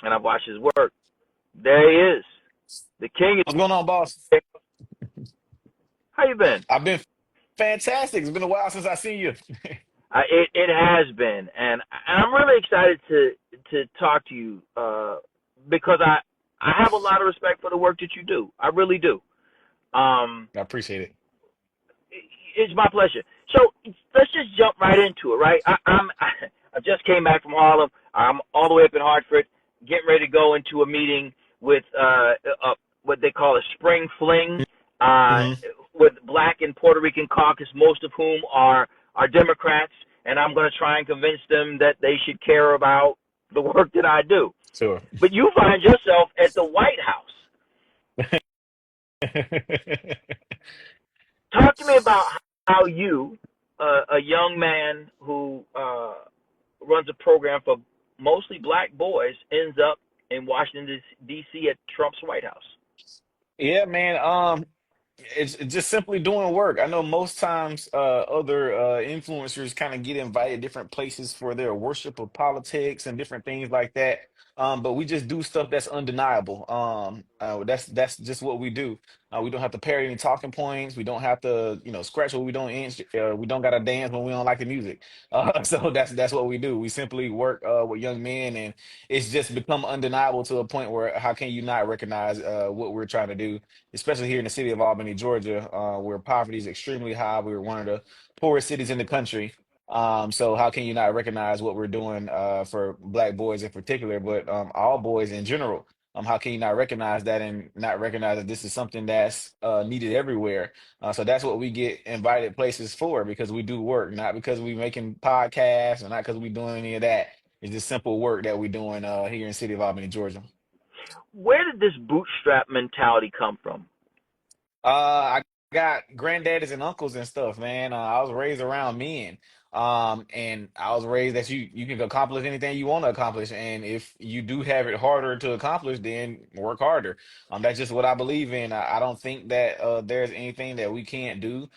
and I've watched his work. There he is, the king. What's going on, boss? How you been? I've been fantastic. It's been a while since I seen you. It has been, and I'm really excited to talk to you because I have a lot of respect for the work that you do. I really do. Um, I appreciate it. it's my pleasure. So let's just jump right into it, right? I just came back from Harlem. I'm all the way up in Hartford, getting ready to go into a meeting with what they call a spring fling uh, Hmm. with Black and Puerto Rican caucus, most of whom are Democrats, and I'm going to try and convince them that they should care about the work that I do. Sure. But you find yourself at the White House. Talk to me about how you, a young man who runs a program for mostly black boys, ends up in Washington D.C. at Trump's White House. Yeah, man. It's just simply doing work. I know most times other influencers kind of get invited different places for their worship of politics and different things like that. But we just do stuff that's undeniable. That's just what we do. We don't have to parry any talking points. We don't have to, scratch what we don't inch. We don't got to dance when we don't like the music. So that's what we do. We simply work with young men, and it's just become undeniable to a point where how can you not recognize what we're trying to do, especially here in the city of Albany, Georgia, where poverty is extremely high. We're one of the poorest cities in the country. So how can you not recognize what we're doing for Black boys in particular, but all boys in general? How can you not recognize that and not recognize that this is something that's needed everywhere? So that's what we get invited places for because we do work, not because we making podcasts or not because we doing any of that. It's just simple work that we're doing here in the city of Albany, Georgia. Where did this bootstrap mentality come from? I got granddaddies and uncles and stuff, man. I was raised around men. And I was raised that you can accomplish anything you want to accomplish. And if you do have it harder to accomplish, then work harder. That's just what I believe in. I don't think that there's anything that we can't do.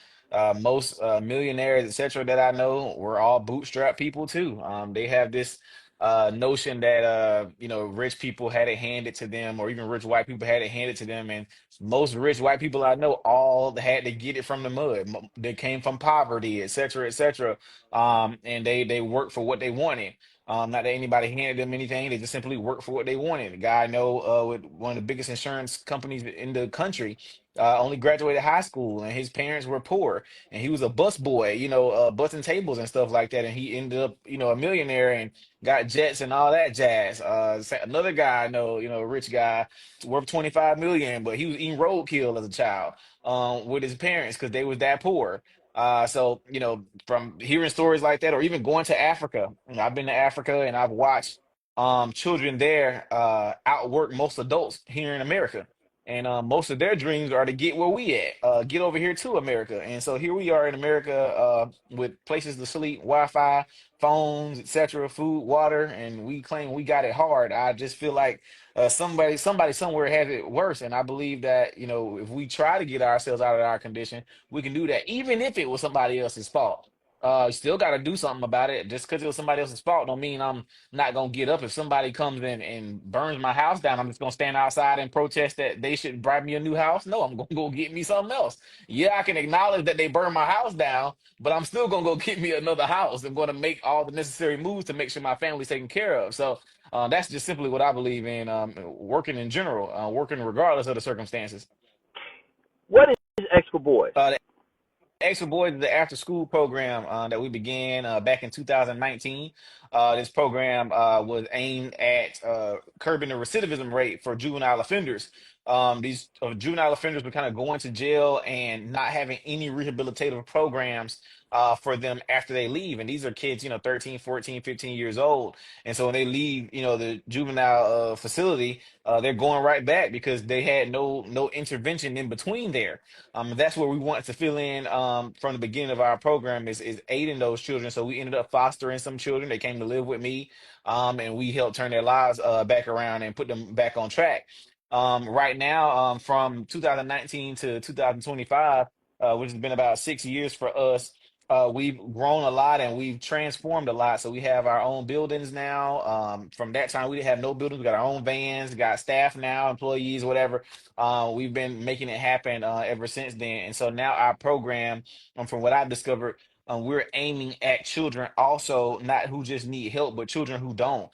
Most millionaires, etc., that I know, we're all bootstrap people too. They have this notion that rich people had it handed to them, or even rich white people had it handed to them, and most rich white people I know all had to get it from the mud. They came from poverty, et cetera, et cetera. And they worked for what they wanted. Not that anybody handed them anything. They just simply worked for what they wanted. A guy I know with one of the biggest insurance companies in the country only graduated high school, and his parents were poor, and he was a bus boy, busting tables and stuff like that. And he ended up, a millionaire and got jets and all that jazz. Another guy I know, a rich guy worth 25 million, but he was eating roadkill as a child with his parents because they was that poor. So from hearing stories like that, or even going to Africa, I've been to Africa and I've watched children there outwork most adults here in America. And most of their dreams are to get where we at, get over here to America. And so here we are in America with places to sleep, Wi-Fi, phones, etc., food, water, and we claim we got it hard. I just feel like somebody somewhere has it worse, and I believe that if we try to get ourselves out of our condition, we can do that, even if it was somebody else's fault. Still got to do something about it. Just because it was somebody else's fault, don't mean I'm not gonna get up. If somebody comes in and burns my house down, I'm just gonna stand outside and protest that they should bribe me a new house. No, I'm gonna go get me something else. Yeah, I can acknowledge that they burned my house down, but I'm still gonna go get me another house. I'm gonna make all the necessary moves to make sure my family's taken care of. So that's just simply what I believe in, working in general, working regardless of the circumstances. What is X for Boys? The Extra Boys is the after school program that we began back in 2019. This program was aimed at curbing the recidivism rate for juvenile offenders. These juvenile offenders were kind of going to jail and not having any rehabilitative programs for them after they leave. And these are kids, 13, 14, 15 years old. And so when they leave, the juvenile facility, they're going right back because they had no intervention in between there. That's where we want to fill in from the beginning of our program is aiding those children. So we ended up fostering some children. They came to live with me, and we helped turn their lives back around and put them back on track. Right now, from 2019 to 2025, which has been about 6 years for us. we've grown a lot and we've transformed a lot. So we have our own buildings now. From that time, we didn't have no buildings. We got our own vans, got staff now, employees, whatever. We've been making it happen ever since then. And so now our program, from what I've discovered, we're aiming at children also, not who just need help, but children who don't.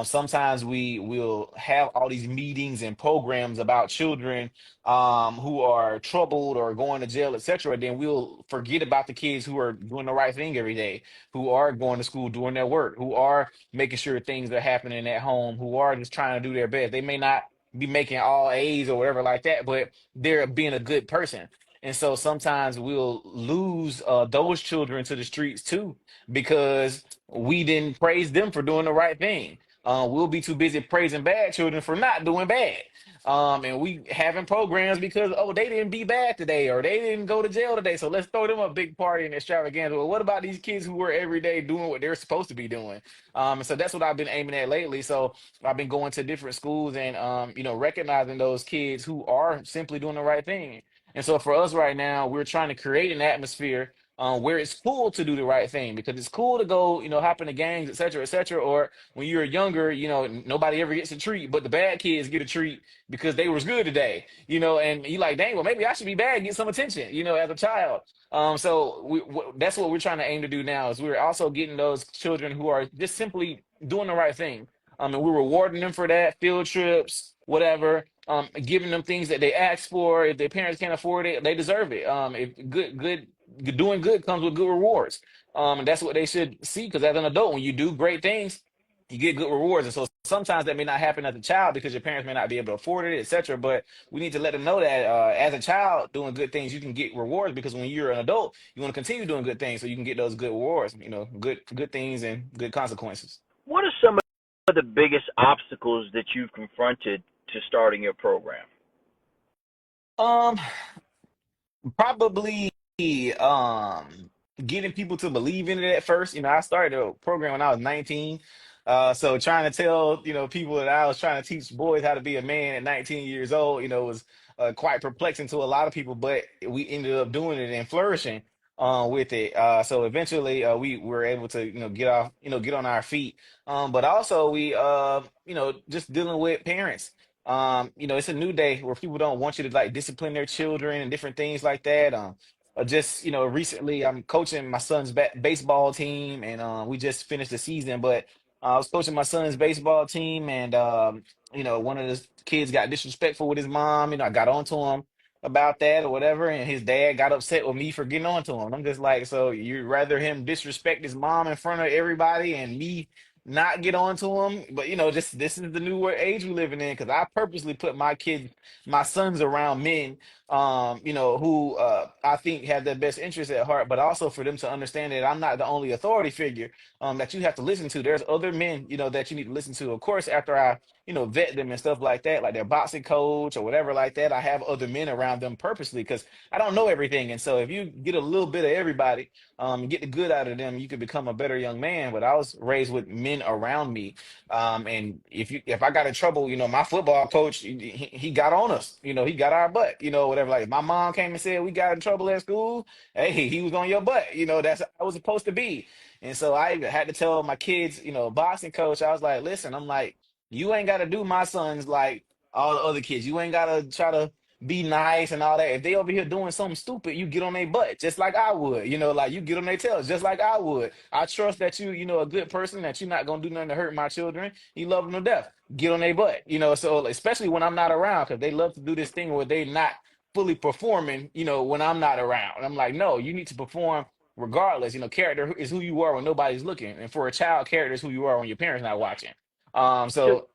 Sometimes we will have all these meetings and programs about children who are troubled or going to jail, etc., then we'll forget about the kids who are doing the right thing every day, who are going to school, doing their work, who are making sure things are happening at home, who are just trying to do their best. They may not be making all A's or whatever like that, but they're being a good person. And so sometimes we'll lose those children to the streets too, because we didn't praise them for doing the right thing. We'll be too busy praising bad children for not doing bad. And we having programs because, oh, they didn't be bad today or they didn't go to jail today. So let's throw them a big party and extravaganza. Well, what about these kids who were every day doing what they're supposed to be doing? And so that's what I've been aiming at lately. So I've been going to different schools and recognizing those kids who are simply doing the right thing. And so for us right now, we're trying to create an atmosphere where it's cool to do the right thing, because it's cool to go, hop into gangs, et cetera, or when you're younger, nobody ever gets a treat, but the bad kids get a treat because they was good today, and you like, dang, well, maybe I should be bad and get some attention, as a child. So that's what we're trying to aim to do now, is we're also getting those children who are just simply doing the right thing. And we're rewarding them for that, field trips, whatever, giving them things that they ask for. If their parents can't afford it, they deserve it. If doing good comes with good rewards. And that's what they should see, because as an adult, when you do great things, you get good rewards. And so sometimes that may not happen as a child because your parents may not be able to afford it, etc. But we need to let them know that as a child doing good things, you can get rewards, because when you're an adult, you want to continue doing good things so you can get those good rewards, good things and good consequences. What are some of the biggest obstacles that you've confronted to starting your program? Um, Probably getting people to believe in it at first. I started a program when I was 19. So trying to tell, people that I was trying to teach boys how to be a man at 19 years old, was quite perplexing to a lot of people, but we ended up doing it and flourishing with it. So eventually we were able to, get on our feet. But also we just dealing with parents. It's a new day where people don't want you to like discipline their children and different things like that. Just recently I'm coaching my son's baseball team, and we just finished the season. But I was coaching my son's baseball team, and one of the kids got disrespectful with his mom. I got onto him about that or whatever, and his dad got upset with me for getting onto him. I'm just like, so you'd rather him disrespect his mom in front of everybody and me not get on to them? But just this is the new age we're living in, because I purposely put my sons around men, who I think have their best interests at heart, but also for them to understand that I'm not the only authority figure that you have to listen to. There's other men, that you need to listen to. Of course, after I vet them and stuff like that, like their boxing coach or whatever like that, I have other men around them purposely, because I don't know everything. And so if you get a little bit of everybody, get the good out of them, you could become a better young man. But I was raised with men around me, and if I got in trouble, my football coach, he got on us, he got our butt, whatever. Like if my mom came and said we got in trouble at school, hey, he was on your butt, that's how I was supposed to be. And so I even had to tell my kids, boxing coach, I was like, listen, I'm like, you ain't got to do my sons like all the other kids. You ain't got to try to be nice and all that. If they over here doing something stupid, you get on their butt just like I would. Like you get on their tails just like I would. I trust that you a good person, that you're not gonna do nothing to hurt my children. You love them to death. Get on their butt. So especially when I'm not around, because they love to do this thing where they not fully performing, when I'm not around. And I'm like, no, you need to perform regardless. Character is who you are when nobody's looking. And for a child, character is who you are when your parents not watching. So, So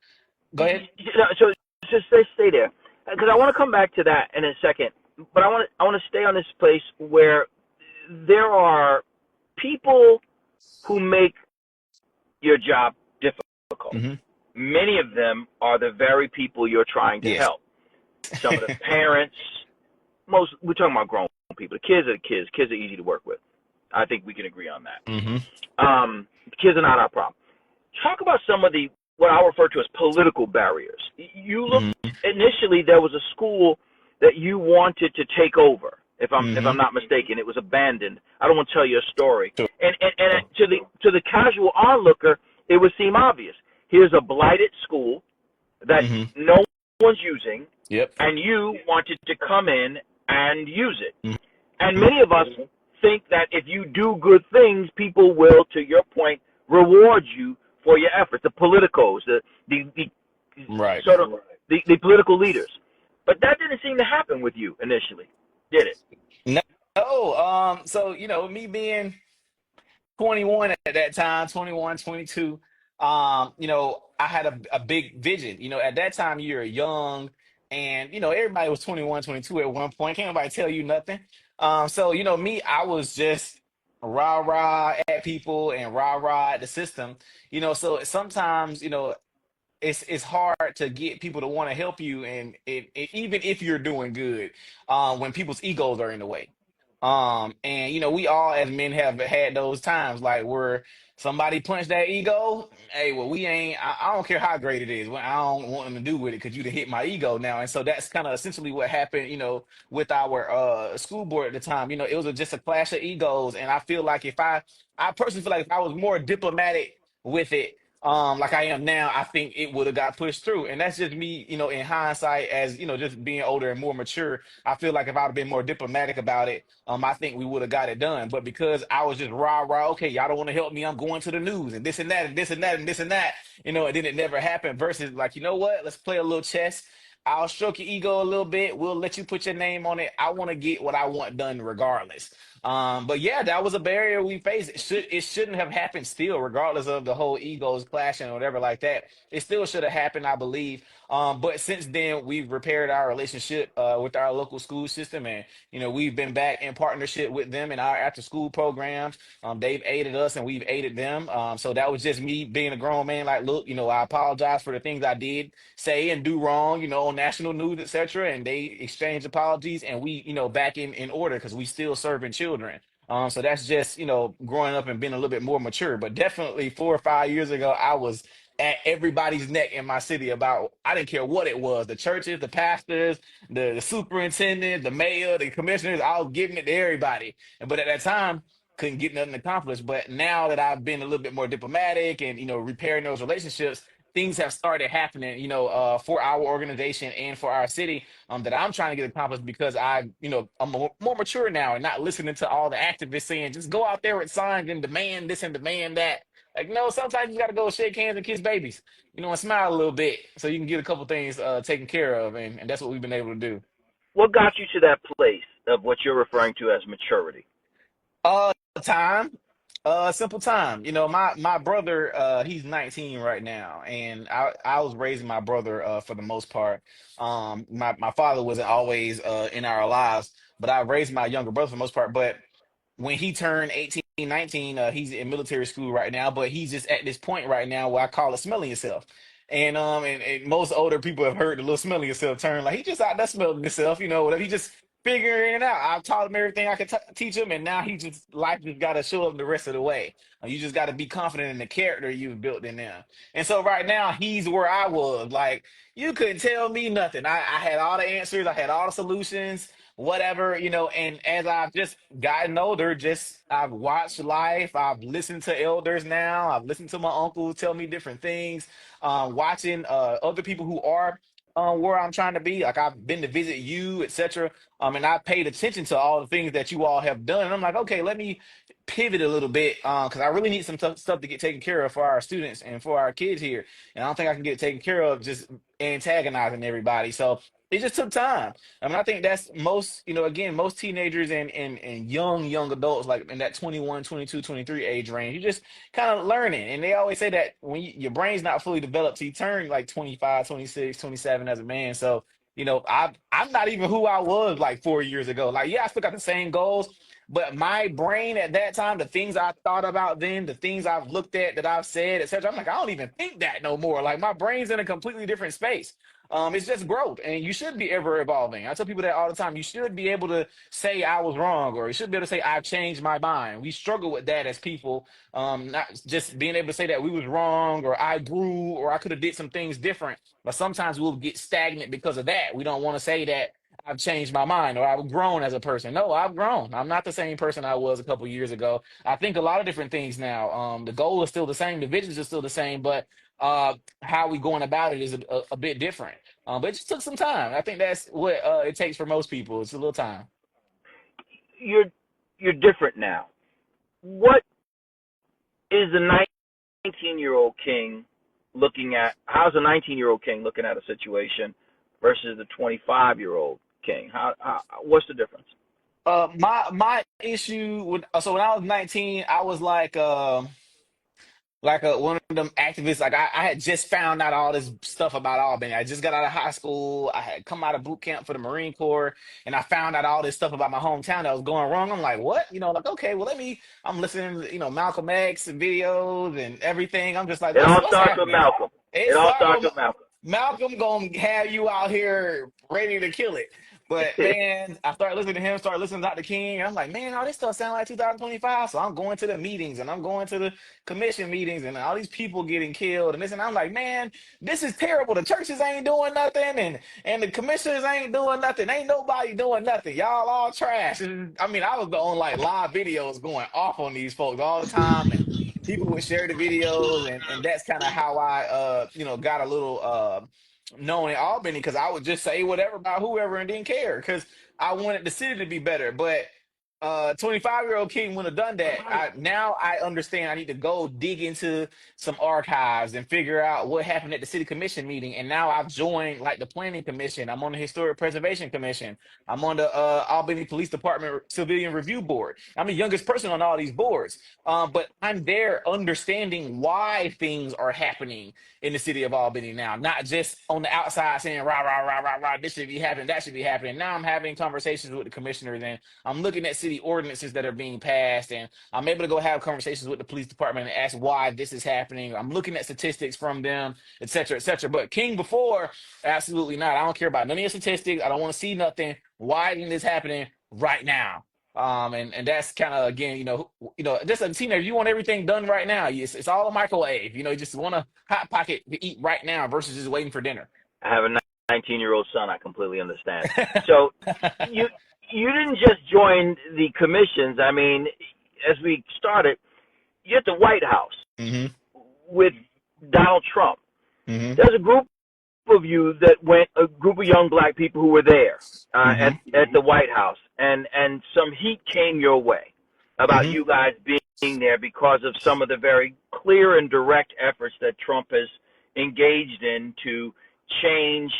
go ahead. so just stay there, because I want to come back to that in a second. But I want to stay on this place where there are people who make your job difficult. Hmm. Many of them are the very people you're trying to Yes. help. Some of the parents, we're talking about grown people. The kids are the kids. Kids are easy to work with. I think we can agree on that. Hmm. Kids are not our problem. Talk about some of the what I refer to as political barriers. You look Hmm. initially there was a school that you wanted to take over. if I'm Mm-hmm. not mistaken. It was abandoned. I don't want to tell you a story. Sure. And to the casual onlooker, it would seem obvious. Here's a blighted school that Mm-hmm. no one's using, Yep. and you wanted to come in and use it. And Mm-hmm. many of us think that if you do good things, people will, to your point, reward you for your efforts. The politicos, the Right. sort of the political leaders. But that didn't seem to happen with you initially, did it? No. So me being 21 at that time, 21, 22. I had a big vision. At that time you're young and everybody was 21, 22 at one point. Can't nobody tell you nothing. So me, I was just rah rah at people and rah rah at the system. So sometimes, it's hard to get people to want to help you, and even if you're doing good, when people's egos are in the way. And we all as men have had those times like where somebody punched that ego. Hey, well, we ain't. I don't care how great it is. Well, I don't want them to do with it because you done hit my ego now. And so that's kind of essentially what happened. With our school board at the time. It was just a clash of egos, and I feel like I personally feel like if I was more diplomatic with it, like I am now, I think it would have got pushed through. And that's just me, in hindsight, as just being older and more mature. I feel like if I'd have been more diplomatic about it, I think we would have got it done. But because I was just rah rah, okay, y'all don't want to help me, I'm going to the news and this and that and this and that and this and that, and then it never happened. Versus like, you know what? Let's play a little chess. I'll stroke your ego a little bit. We'll let you put your name on it. I want to get what I want done regardless. But yeah, that was a barrier we faced. It shouldn't have happened still, regardless of the whole egos clashing or whatever like that. It still should have happened, I believe. But since then, we've repaired our relationship with our local school system, and we've been back in partnership with them in our after school programs. They've aided us, and we've aided them. So that was just me being a grown man. Like, look, I apologize for the things I did say and do wrong, on national news, etc. And they exchange apologies, and we, back in order because we still serving children. So that's just, growing up and being a little bit more mature. But definitely 4 or 5 years ago, I was at everybody's neck in my city about, I didn't care what it was, the churches, the pastors, the superintendent, the mayor, the commissioners, I was giving it to everybody. But at that time, couldn't get nothing accomplished. But now that I've been a little bit more diplomatic and, repairing those relationships, things have started happening, for our organization and for our city, that I'm trying to get accomplished because I'm more mature now and not listening to all the activists saying, just go out there with signs and demand this and demand that. Like, no, sometimes you got to go shake hands and kiss babies, and smile a little bit so you can get a couple things taken care of. And that's what we've been able to do. What got you to that place of what you're referring to as maturity? Uh, Time. Simple time. My brother, he's 19 right now, and I was raising my brother for the most part. My father wasn't always in our lives, but I raised my younger brother for the most part. But when he turned 18, 19, he's in military school right now, but he's just at this point right now where I call it smelling yourself. And most older people have heard the little smelling yourself term. Like, he just out there smelling himself, whatever. He just figuring it out. I've taught him everything I could teach him, and now he just life just got to show him the rest of the way. You just got to be confident in the character you've built in them. And so right now he's where I was. Like, you couldn't tell me nothing. I had all the answers. I had all the solutions, whatever. And as I've just gotten older, just I've watched life. I've listened to elders now. I've listened to my uncle tell me different things. Watching other people who are where I'm trying to be. Like, I've been to visit you, etc. And I paid attention to all the things that you all have done. And I'm like, okay, let me pivot a little bit because I really need some stuff to get taken care of for our students and for our kids here. And I don't think I can get it taken care of just antagonizing everybody. So it just took time. I mean, I think that's most, again, most teenagers and young adults, like in that 21, 22, 23 age range, you just kind of learning. And they always say that when your brain's not fully developed, so you turn like 25, 26, 27 as a man. So, I'm not even who I was like 4 years ago. Like, yeah, I still got the same goals, but my brain at that time, the things I thought about then, the things I've looked at, that I've said, etc. I'm like, I don't even think that no more. Like, my brain's in a completely different space. It's just growth, and you should be ever evolving. I tell people that all the time. You should be able to say I was wrong, or you should be able to say I've changed my mind. We struggle with that as people, not just being able to say that we was wrong, or I grew, or I could have did some things different. But sometimes we'll get stagnant because of that. We don't want to say that I've changed my mind or I've grown as a person. No, I've grown. I'm not the same person I was a couple years ago. I think a lot of different things now. The goal is still the same, the visions are still the same, but how we going about it is a bit different. But it just took some time. I think that's what it takes for most people. It's a little time. You're you're different now. What is the 19-year-old king looking at? How's a 19-year-old king looking at a situation versus the 25-year-old king? How what's the difference? My issue with so when I was 19, I was like one of them activists. Like I had just found out all this stuff about Albany. I just got out of high school. I had come out of boot camp for the Marine Corps, and I found out all this stuff about my hometown that was going wrong. I'm like, what? Like okay, well let me. I'm listening to Malcolm X and videos and everything. I'm just like, It all what's starts with happening? Malcolm. It It all started starts with with Malcolm. Malcolm gonna have you out here ready to kill it. But man, I started listening to him, started listening to Dr. King, and I'm like, man, all this stuff sound like 2025. So I'm going to the meetings and I'm going to the commission meetings and all these people getting killed and this. And I'm like, man, this is terrible. The churches ain't doing nothing and the commissioners ain't doing nothing. Ain't nobody doing nothing. Y'all all trash. And, I mean, I was on like live videos going off on these folks all the time. And people would share the videos and that's kind of how I got a little known in Albany because I would just say whatever about whoever and didn't care because I wanted the city to be better. But 25-year-old King wouldn't have done that. Now I understand I need to go dig into some archives and figure out what happened at the city commission meeting. And now I've joined like the planning commission. I'm on the historic preservation commission. I'm on the Albany Police Department civilian review board. I'm the youngest person on all these boards. But I'm there understanding why things are happening in the city of Albany now, not just on the outside saying rah rah rah rah rah. This should be happening. That should be happening. Now I'm having conversations with the commissioners and I'm looking at city ordinances that are being passed, and I'm able to go have conversations with the police department and ask why this is happening. I'm looking at statistics from them, et cetera, et cetera. But King before, absolutely not. I don't care about none of your statistics. I don't want to see nothing. Why isn't this happening right now? And that's kind of again, just a teenager, you want everything done right now. It's all a microwave. You just want a hot pocket to eat right now versus just waiting for dinner. I have a 19-year-old son. I completely understand. So you you didn't just join the commissions. I mean, as we started, you're at the White House Hmm. with Donald Trump. Hmm. There's a group of you that went, a group of young black people who were there Hmm. at the White House, and some heat came your way about Hmm. you guys being there because of some of the very clear and direct efforts that Trump has engaged in to change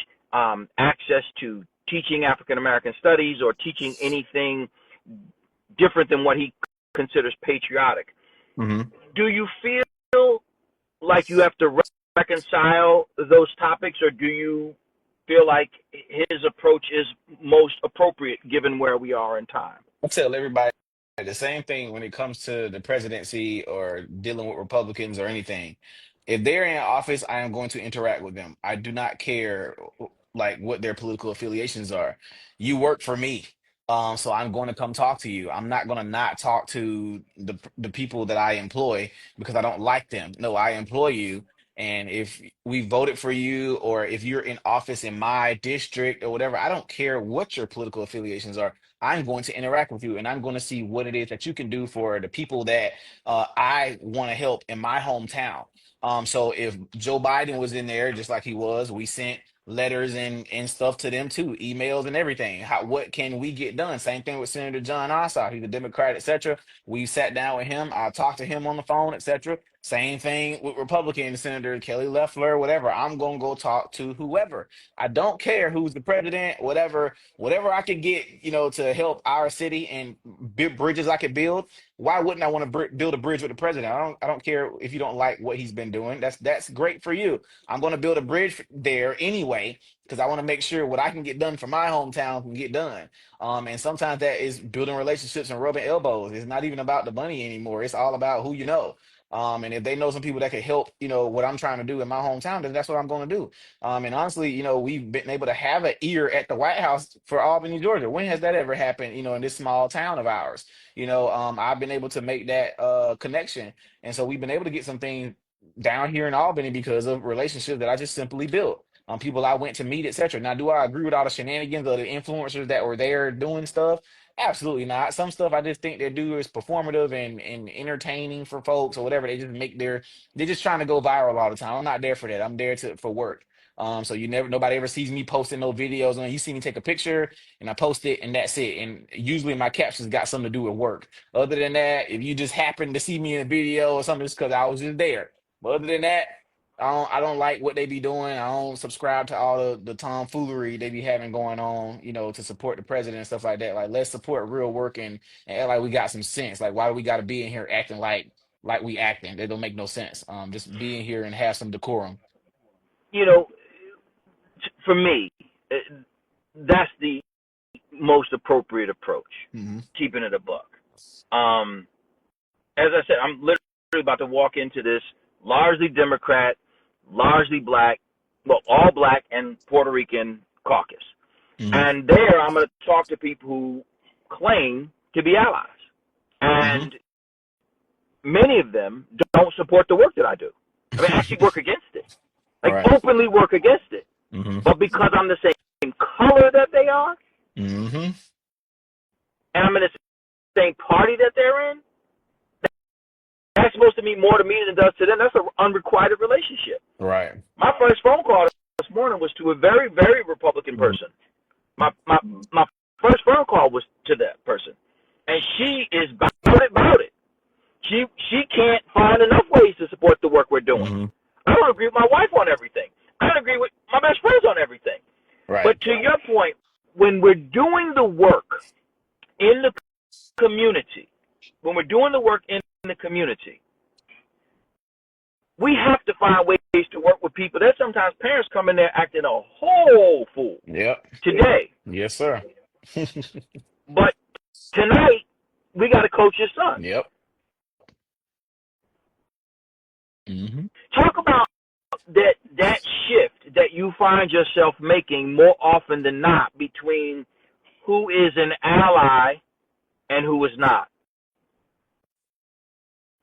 access to teaching African American studies or teaching anything different than what he considers patriotic. Hmm. Do you feel like you have to reconcile those topics, or do you feel like his approach is most appropriate given where we are in time? I tell everybody the same thing when it comes to the presidency or dealing with Republicans or anything. If they're in office, I am going to interact with them. I do not care like what their political affiliations are. You work for me. So I'm going to come talk to you. I'm not going to not talk to the people that I employ because I don't like them. No, I employ you. And if we voted for you, or if you're in office in my district or whatever, I don't care what your political affiliations are. I'm going to interact with you and I'm going to see what it is that you can do for the people that I want to help in my hometown. So if Joe Biden was in there, just like he was, we sent letters and stuff to them too, emails and everything. What can we get done? Same thing with Senator John Ossoff. He's a Democrat, etc. We sat down with him. I talked to him on the phone, etc. Same thing with Republican Senator Kelly Loeffler, whatever. I'm gonna go talk to whoever. I don't care who's the president, whatever I could get, to help our city and build bridges I could build. Why wouldn't I want to build a bridge with the president? I don't care if you don't like what he's been doing. That's great for you. I'm going to build a bridge there anyway because I want to make sure what I can get done for my hometown can get done. And sometimes that is building relationships and rubbing elbows. It's not even about the money anymore. It's all about who you know. And if they know some people that can help, what I'm trying to do in my hometown, then that's what I'm going to do. And honestly, we've been able to have an ear at the White House for Albany, Georgia. When has that ever happened, in this small town of ours? I've been able to make that connection. And so we've been able to get some things down here in Albany because of relationships that I just simply built. people I went to meet, etc. Now, do I agree with all the shenanigans of the influencers that were there doing stuff? Absolutely not. Some stuff I just think they do is performative and entertaining for folks or whatever. They're just trying to go viral all the time. I'm not there for that. I'm there for work. So nobody ever sees me posting no videos. And you see me take a picture and I post it and that's it. And usually my captions got something to do with work. Other than that, if you just happen to see me in a video or something, it's because I was just there. But other than that, I don't like what they be doing. I don't subscribe to all the tomfoolery they be having going on, to support the president and stuff like that. Like, let's support real work and act like we got some sense. Like, why do we got to be in here acting like we acting? That don't make no sense. Just be in here and have some decorum. You know, for me, that's the most appropriate approach. Hmm. Keeping it a buck. Um, as I said, I'm literally about to walk into this largely Democrat, largely black, well, all black and Puerto Rican caucus. Hmm. And there I'm going to talk to people who claim to be allies. Hmm. And many of them don't support the work that I do. I mean, actually work against it. Like, Right. openly work against it. Hmm. But because I'm the same color that they are, Hmm. and I'm in the same party that they're in, that's supposed to mean more to me than it does to them. That's an unrequited relationship. Right. My first phone call this morning was to a very, very Republican Mhm. person. My first phone call was to that person, and she is about it. She can't find enough ways to support the work we're doing. Hmm. I don't agree with my wife on everything. I don't agree with my best friends on everything. Right. But to your point, when we're doing the work in the community, when we're doing the work in the community, we have to find ways to work with people. There's sometimes parents come in there acting a whole fool Yep. today, Yes, sir. but tonight we got to coach your son. Yep. Hmm. Talk about that shift that you find yourself making more often than not between who is an ally and who is not.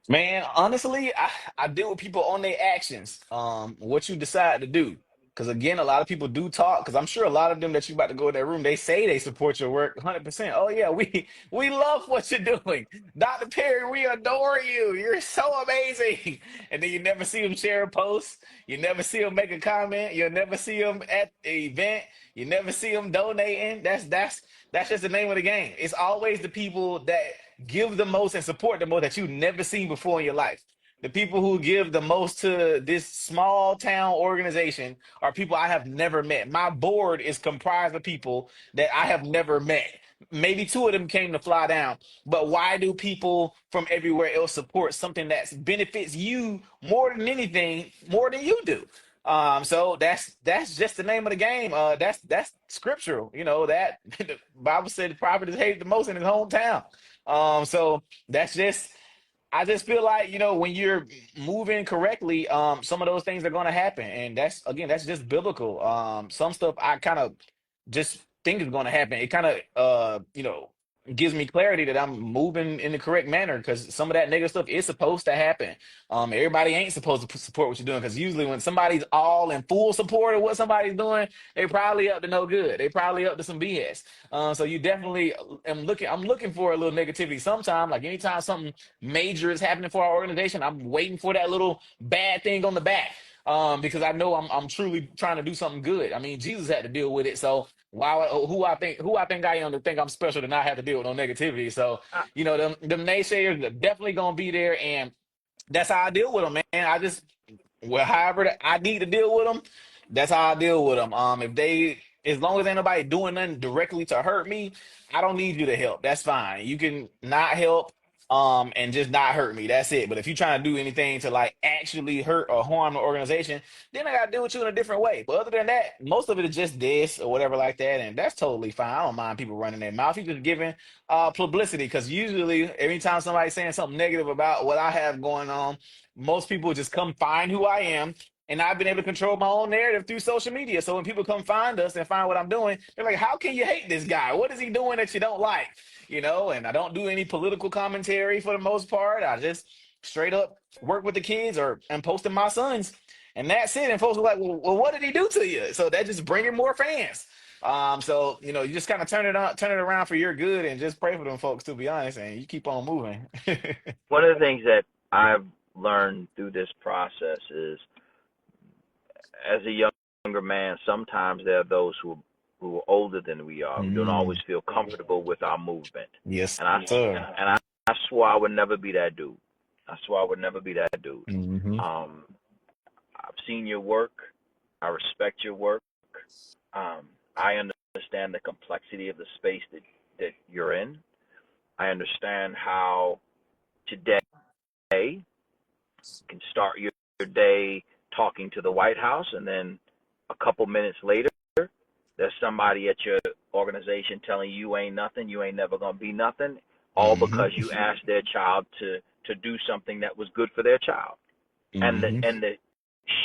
Man, honestly, I deal with people on their actions. What you decide to do. Because again, a lot of people do talk. Because I'm sure a lot of them that you about to go in that room, they say they support your work 100%. Oh yeah, we love what you're doing, Dr. Perry. We adore you. You're so amazing. And then you never see them share a post. You never see them make a comment. You'll never see them at the event. You never see them donating. That's just the name of the game. It's always the people that give the most and support the most that you've never seen before in your life. The people who give the most to this small town organization are people I have never met. My board is comprised of people that I have never met. Maybe two of them came to fly down. But why do people from everywhere else support something that benefits you more than anything, more than you do? So that's just the name of the game. That's scriptural. That the Bible said the prophet is hated the most in his hometown. So that's just I just feel like, when you're moving correctly, some of those things are going to happen. And that's just biblical. Some stuff I kind of just think is going to happen. It kind of, gives me clarity that I'm moving in the correct manner because some of that negative stuff is supposed to happen. Everybody ain't supposed to support what you're doing because usually when somebody's all in full support of what somebody's doing, they probably up to no good. They probably up to some BS. So you definitely I'm looking for a little negativity sometime. Like anytime something major is happening for our organization, I'm waiting for that little bad thing on the back. Because I know I'm truly trying to do something good. I mean, Jesus had to deal with it, so why who I think I am to think I'm special to not have to deal with no negativity. So I, them naysayers are definitely gonna be there, and that's how I deal with them, man. However I need to deal with them, that's how I deal with them. As long as ain't nobody doing nothing directly to hurt me, I don't need you to help. That's fine. You can not help, and just not hurt me. That's it. But if you're trying to do anything to like actually hurt or harm the organization, then I gotta deal with you in a different way. But other than that, most of it is just this or whatever like that, and that's totally fine. I don't mind people running their mouth. You just giving publicity because usually every time somebody's saying something negative about what I have going on, most people just come find who I am. And I've been able to control my own narrative through social media. So when people come find us and find what I'm doing, they're like, how can you hate this guy? What is he doing that you don't like? And I don't do any political commentary for the most part. I just straight up work with the kids or and posting my sons. and that's it. And folks were like, well, what did he do to you? So that just bringing more fans. So you just kind of turn it around for your good, and just pray for them folks, to be honest, and you keep on moving. One of the things that I've learned through this process is, as a younger man, sometimes there are those who are older than we are, who don't always Mm, feel comfortable with our movement. yes, And I sir. I swore I would never be that dude. I swore I would never be that dude. Hmm. Um, I've seen your work. I respect your work. I understand the complexity of the space that you're in. I understand how today you can start your day talking to the White House, and then a couple minutes later, there's somebody at your organization telling you ain't nothing, you ain't never gonna be nothing, all Hmm. because you asked their child to do something that was good for their child. And Hmm. the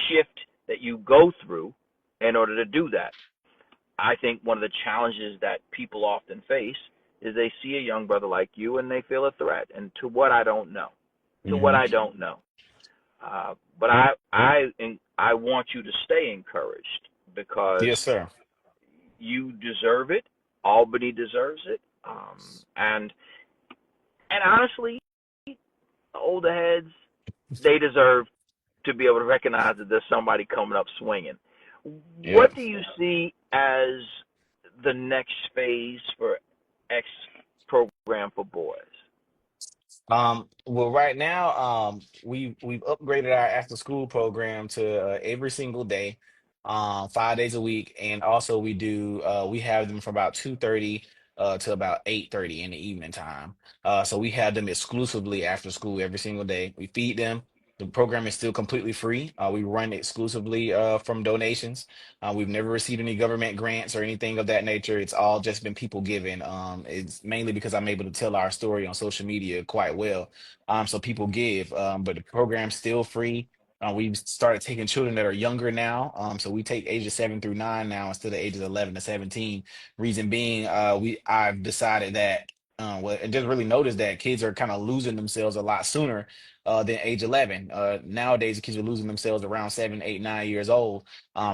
shift that you go through in order to do that. I think one of the challenges that people often face is they see a young brother like you and they feel a threat. And to what I don't know, to what Hmm. I don't know. But I want you to stay encouraged because Yes, sir. you deserve it. Albany deserves it. And honestly, the older heads, they deserve to be able to recognize that there's somebody coming up swinging. What Yep. do you see as the next phase for X program for boys? Well, right now, we've upgraded our after school program to every single day, 5 days a week, and also we have them from about 2:30 to about 8:30 in the evening time. So we have them exclusively after school every single day. We feed them. The program is still completely free. We run exclusively from donations. We've never received any government grants or anything of that nature. It's all just been people giving. It's mainly because I'm able to tell our story on social media quite well. So people give, but the program's still free. We've started taking children that are younger now. So we take ages 7 through 9 now instead of ages 11 to 17. Reason being, I've decided that and just really noticed that kids are kind of losing themselves a lot sooner than age 11. Nowadays, the kids are losing themselves around 7, 8, 9 years old,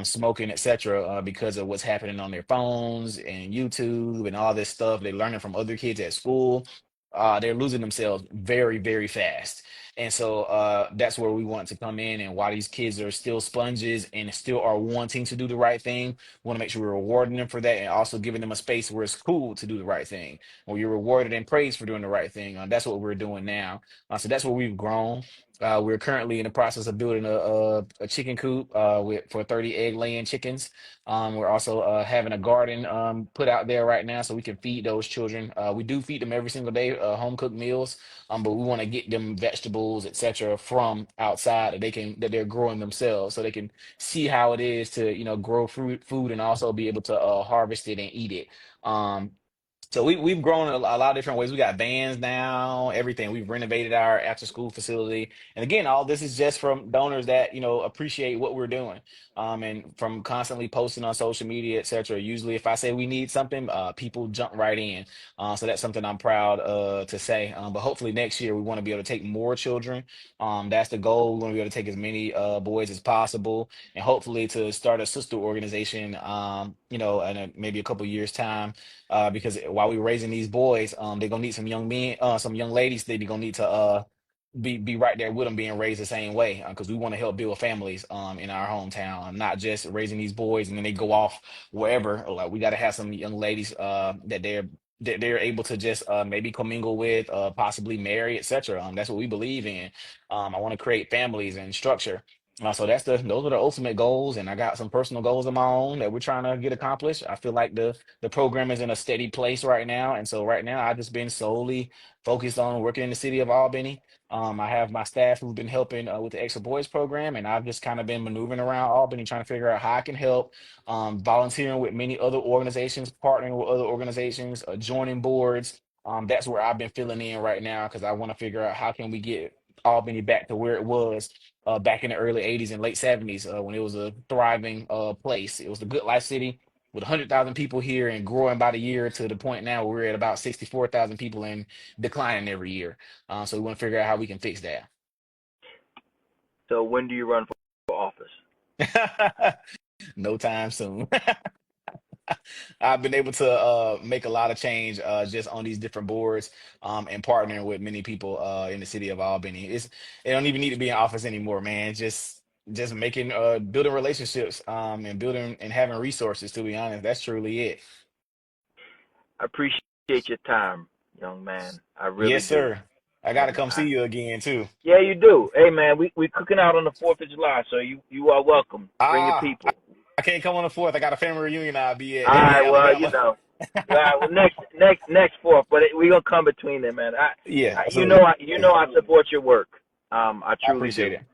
smoking, etc., because of what's happening on their phones and YouTube and all this stuff. They're learning from other kids at school. They're losing themselves very, very fast. And so that's where we want to come in. And while these kids are still sponges and still are wanting to do the right thing, we want to make sure we're rewarding them for that and also giving them a space where it's cool to do the right thing, where you're rewarded and praised for doing the right thing. That's what we're doing now. So that's where we've grown. We're currently in the process of building a chicken coop for 30 egg laying chickens. We're also having a garden put out there right now so we can feed those children. We do feed them every single day, home cooked meals, but we want to get them vegetables, etc., from outside that they're growing themselves, so they can see how it is to grow food and also be able to harvest it and eat it. Um, so we've grown in a lot of different ways. We got vans now, everything. We've renovated our after school facility. And again, all this is just from donors that, appreciate what we're doing. And from constantly posting on social media, etc. Usually if I say we need something, people jump right in. So that's something I'm proud to say. But hopefully next year we want to be able to take more children. That's the goal. We want to be able to take as many boys as possible, and hopefully to start a sister organization, in maybe a couple years time, because while we're raising these boys, they're gonna need some young men, some young ladies. They're gonna need to be right there with them, being raised the same way, because we want to help build families in our hometown, not just raising these boys and then they go off wherever. Like we got to have some young ladies that they're able to just maybe commingle with, possibly marry, etc. That's what we believe in. I want to create families and structure. So those are the ultimate goals, and I got some personal goals of my own that we're trying to get accomplished. I feel like the program is in a steady place right now, and so right now I've just been solely focused on working in the city of Albany. I have my staff who've been helping with the Extra Boys program, and I've just kind of been maneuvering around Albany trying to figure out how I can help, volunteering with many other organizations, partnering with other organizations, joining boards. That's where I've been filling in right now because I want to figure out how can we get Albany back to where it was back in the early 80s and late 70s when it was a thriving place. It was the good life city with 100,000 people here and growing by the year to the point now where we're at about 64,000 people and declining every year. So we want to figure out how we can fix that. So when do you run for office? No time soon. I've been able to make a lot of change just on these different boards and partnering with many people in the city of Albany. It don't even need to be in office anymore, man. Just making building relationships and building and having resources, to be honest. That's truly it. I appreciate your time, young man. I really Yes, do. sir. I gotta And come see you again too. yeah, you do. Hey, man, we cooking out on the 4th of July, so you are welcome. Bring your Ah, people. I can't come on the fourth. I got a family reunion I'll be All at in right, well, Alabama. well, next 4th, but we gonna come between them, man. Yeah, You know, absolutely. I support your work. I I truly appreciate do, it.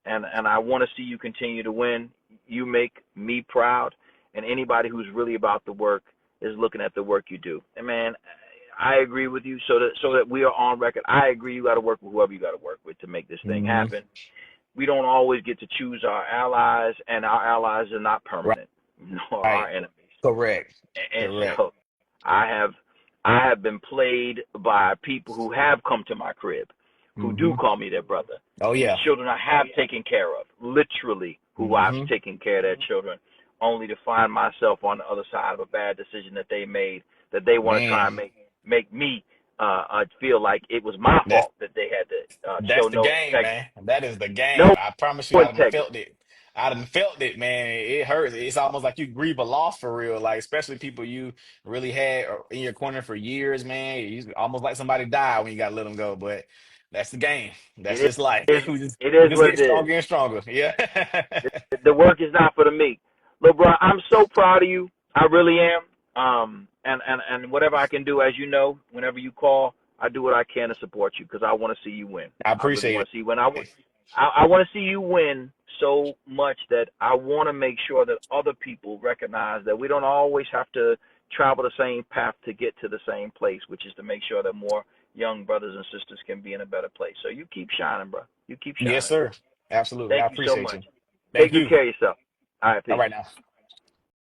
and I want to see you continue to win. You make me proud, and anybody who's really about the work is looking at the work you do. And man, I agree with you. So that we are on record. I agree. You got to work with whoever you got to work with to make this thing Hmm. happen. We don't always get to choose our allies, and our allies are not permanent, nor our Right. enemies. Correct. And Correct. so I have I have been played by people who have come to my crib, who do Hmm. call me their brother, Oh whose yeah. children I have taken care of, literally who I've Hmm. taken care of their children, only to find myself on the other side of a bad decision that they made, that they want to try Man, and make me feel like it was my that's fault that they had to that's show the no game, integrity. man. That is the No game. I promise you, I done integrity. felt it. I done felt it, man. It hurts. It's almost like you grieve a loss for real. Like especially people you really had in your corner for years, man. You almost like somebody died when you got to let them go. But that's the game. That's It just life. is We just it we is just what get it is. stronger and stronger. Yeah. The work is not for the meek. Look, bro, I'm so proud of you. I really am. And whatever I can do, as you know, whenever you call, I do what I can to support you because I want to see you win. I I really appreciate want to see you win. it. I want to see you win so much that I want to make sure that other people recognize that we don't always have to travel the same path to get to the same place, which is to make sure that more young brothers and sisters can be in a better place. So you keep shining, bro. You keep Yes, shining. sir. Absolutely. I Thank you so appreciate much. you. Take Thank good you. care of yourself. All right, All peace. right now.